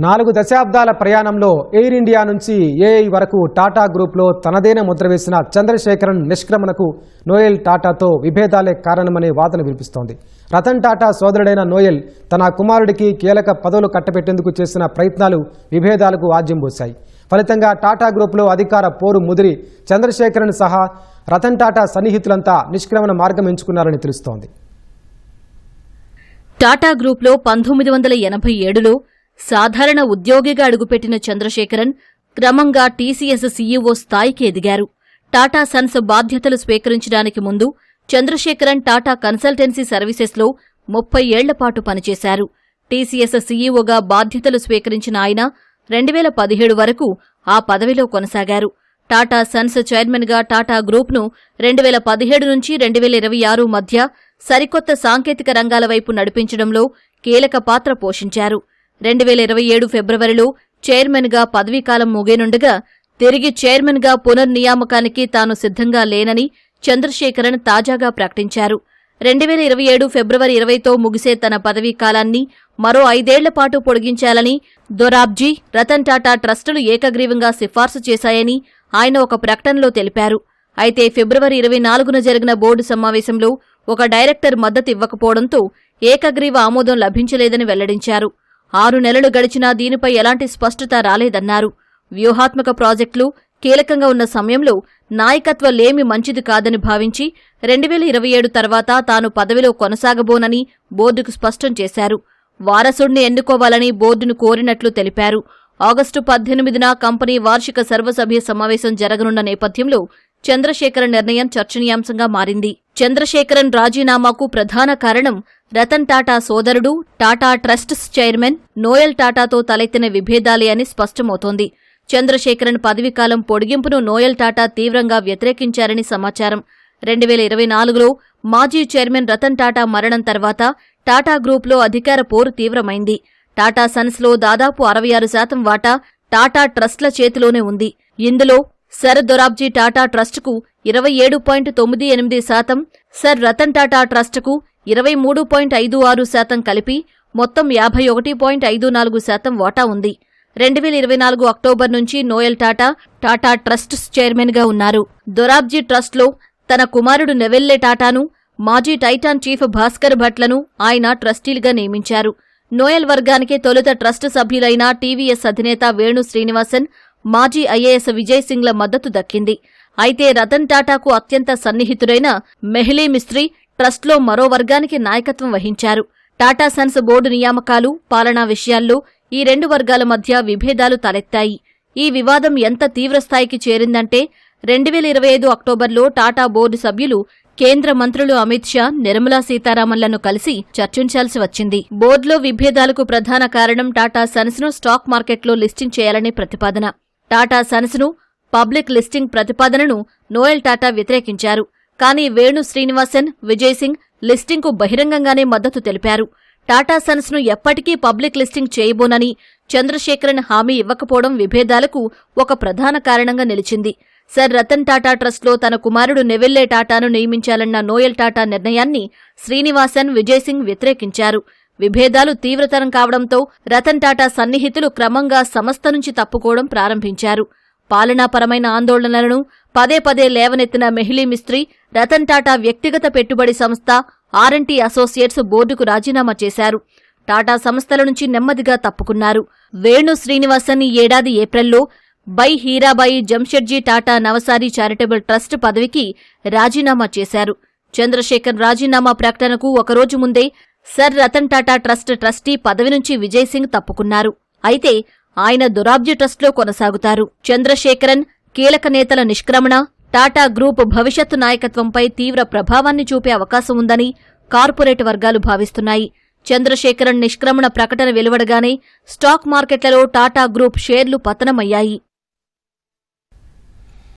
4 దశాబ్దాల ప్రయాణంలో air India నుంచి ఏఐ వరకు టాటా గ్రూప్లో తనదైన ముద్ర వేసిన చంద్రశేఖరన్ నిష్క్రమణకు నోయల్ టాటాతో విభేదాలే కారణమనే వాదన వినిపిస్తోంది. రతన్ టాటా సోదరుడైన నోయల్ తన కుమారుడికి కీలక పదవులు కట్టబెట్టేందుకు చేసిన ప్రయత్నాలు విభేదాలకు ఆజ్యం పోశాయి. ఫలితంగా టాటా గ్రూప్లో అధికార పోరు ముదిరి చంద్రశేఖరన్ సహా రతన్ టాటా సన్నిహితులంతా నిష్క్రమణ మార్గం ఎంచుకున్నారని తెలుస్తోంది. టాటా గ్రూప్లో 1987లో సాధారణ ఉద్యోగిగా అడుగుపెట్టిన చంద్రశేఖరన్ క్రమంగా టీసీఎస్ సీఈఓ స్థాయికి ఎదిగారు. టాటా సన్స్ బాధ్యతలు స్వీకరించడానికి ముందు చంద్రశేఖరన్ టాటా కన్సల్టెన్సీ సర్వీసెస్లో 30 ఏళ్లపాటు పనిచేశారు. టీసీఎస్ సీఈఓగా బాధ్యతలు స్వీకరించిన ఆయన 2017 వరకు ఆ పదవిలో కొనసాగారు. టాటా సన్స్ చైర్మన్గా టాటా గ్రూప్ను 2017 నుంచి 2026 మధ్య సరికొత్త సాంకేతిక రంగాల వైపు నడిపించడంలో కీలక పాత్ర పోషించారు. 2027 ఫిబ్రవరిలో చైర్మన్గా పదవీకాలం ముగియనుండగా తిరిగి చైర్మన్గా పునర్నియామకానికి తాను సిద్ధంగా లేనని చంద్రశేఖరన్ తాజాగా ప్రకటించారు. 2027 ఫిబ్రవరి 20తో ముగిసే తన పదవీకాలాన్ని మరో 5 ఏళ్లపాటు పొడిగించాలని దొరాబ్జీ, రతన్ టాటా ట్రస్టులు ఏకగ్రీవంగా సిఫార్సు చేశాయని ఆయన ఒక ప్రకటనలో తెలిపారు. అయితే ఫిబ్రవరి 24న జరిగిన బోర్డు సమావేశంలో ఒక డైరెక్టర్ మద్దతు ఇవ్వకపోవడంతో ఏకగ్రీవ ఆమోదం లభించలేదని వెల్లడించారు. 6 నెలలు గడిచినా దీనిపై ఎలాంటి స్పష్టత రాలేదన్నారు. వ్యూహాత్మక ప్రాజెక్టులు కీలకంగా ఉన్న సమయంలో నాయకత్వ లేమి మంచిది కాదని భావించి 2027 తర్వాత తాను పదవిలో కొనసాగబోనని బోర్డుకు స్పష్టం చేశారు. వారసుడిని ఎన్నుకోవాలని బోర్డును కోరినట్లు తెలిపారు. ఆగస్టు 18న కంపెనీ వార్షిక సర్వసభ్య సమావేశం జరగనున్న నేపథ్యంలో చంద్రశేఖరన్ నిర్ణయం చర్చనీయాంశంగా మారింది. చంద్రశేఖరన్ రాజీనామాకు ప్రధాన కారణం రతన్ టాటా సోదరుడు, టాటా ట్రస్ట్స్ చైర్మన్ నోయల్ టాటాతో తలెత్తిన విభేదాలే అని స్పష్టమవుతోంది. చంద్రశేఖరన్ పదవీకాలం పొడిగింపును నోయల్ టాటా తీవ్రంగా వ్యతిరేకించారని సమాచారం. 2024లో మాజీ చైర్మన్ రతన్ టాటా మరణం తర్వాత టాటా గ్రూప్లో అధికార పోరు తీవ్రమైంది. టాటా సన్స్లో దాదాపు 66% వాటా టాటా ట్రస్ట్ల చేతిలోనే ఉంది. ఇందులో సర్ దొరాబ్జీ టాటా ట్రస్టుకు 27.98%, సర్ రతన్ టాటా ట్రస్టుకు 23.56% కలిపి మొత్తం 51.54% వాటా ఉంది. 2024 అక్టోబర్ నుంచి నోయల్ టాటా టాటా ట్రస్ట్స్ చైర్మన్గా ఉన్నారు. దొరాబ్జీ ట్రస్ట్లో తన కుమారుడు నెవెల్లే టాటాను, మాజీ టైటాన్ చీఫ్ భాస్కర్ భట్లను ఆయన ట్రస్టీలుగా నియమించారు. నోయల్ వర్గానికి తొలుత ట్రస్ట్ సభ్యులైన టీవీఎస్ అధినేత వేణు శ్రీనివాసన్, మాజీ ఐఏఎస్ విజయ్ సింగ్ల మద్దతు దక్కింది. అయితే రతన్ టాటాకు అత్యంత సన్నిహితుడైన మెహ్లీ మిస్త్రీ ట్రస్ట్లో మరో వర్గానికి నాయకత్వం వహించారు. టాటా సన్స్ బోర్డు నియామకాలు, పాలనా విషయాల్లో ఈ 2 వర్గాల మధ్య విభేదాలు తలెత్తాయి. ఈ వివాదం ఎంత తీవ్రస్థాయికి చేరిందంటే 2025 అక్టోబర్లో టాటా బోర్డు సభ్యులు కేంద్ర మంత్రులు అమిత్ షా, నిర్మలా సీతారామన్లను కలిసి చర్చించాల్సి వచ్చింది. బోర్డులో విభేదాలకు ప్రధాన కారణం టాటా సన్స్ను స్టాక్ మార్కెట్లో లిస్టింగ్ చేయాలనే ప్రతిపాదన. టాటా సన్స్ను పబ్లిక్ లిస్టింగ్ ప్రతిపాదనను నోయల్ టాటా వ్యతిరేకించారు. కానీ వేణు శ్రీనివాసన్, విజయ్ సింగ్ లిస్టింగ్కు బహిరంగంగానే మద్దతు తెలిపారు. టాటా సన్స్ను ఎప్పటికీ పబ్లిక్ లిస్టింగ్ చేయబోనని చంద్రశేఖరన్ హామీ ఇవ్వకపోవడం విభేదాలకు ఒక ప్రధాన కారణంగా నిలిచింది. సర్ రతన్ టాటా ట్రస్ట్లో తన కుమారుడు నెవెల్లే టాటాను నియమించాలన్న నోయల్ టాటా నిర్ణయాన్ని శ్రీనివాసన్, విజయ్ సింగ్ వ్యతిరేకించారు. విభేదాలు తీవ్రతరం కావడంతో రతన్ టాటా సన్నిహితులు క్రమంగా సంస్థ నుంచి తప్పుకోవడం ప్రారంభించారు. పాలనాపరమైన ఆందోళనలను పదే లేవనెత్తిన మెహ్లీ మిస్త్రీ రతన్ టాటా వ్యక్తిగత పెట్టుబడి సంస్థ R&T అసోసియేట్స్ బోర్డుకు రాజీనామా చేశారు. టాటా సంస్థల నుంచి నెమ్మదిగా తప్పుకున్నారు. వేణు శ్రీనివాసన్ ఈ ఏడాది ఏప్రిల్లో బై హీరాబాయి జంషెడ్జీ టాటా నవసారి చారిటబుల్ ట్రస్ట్ పదవికి రాజీనామా చేశారు. చంద్రశేఖర్ రాజీనామా ప్రకటనకు ఒకరోజు ముందే sir Ratan Tata trust trustee పదవి నుంచి విజయ్ సింగ్ తప్పుకున్నారు. అయితే ఆయన దొరాబ్జీ ట్రస్ట్లో కొనసాగుతారు. చంద్రశేఖరన్ కీలక నేతల నిష్క్రమణ టాటా గ్రూప్ భవిష్యత్తు నాయకత్వంపై తీవ్ర ప్రభావాన్ని చూపే అవకాశం ఉందని కార్పొరేట్ వర్గాలు భావిస్తున్నాయి. చంద్రశేఖరన్ నిష్క్రమణ ప్రకటన వెలువడగానే స్టాక్ మార్కెట్లలో టాటా గ్రూప్ షేర్లు పతనమయ్యాయి.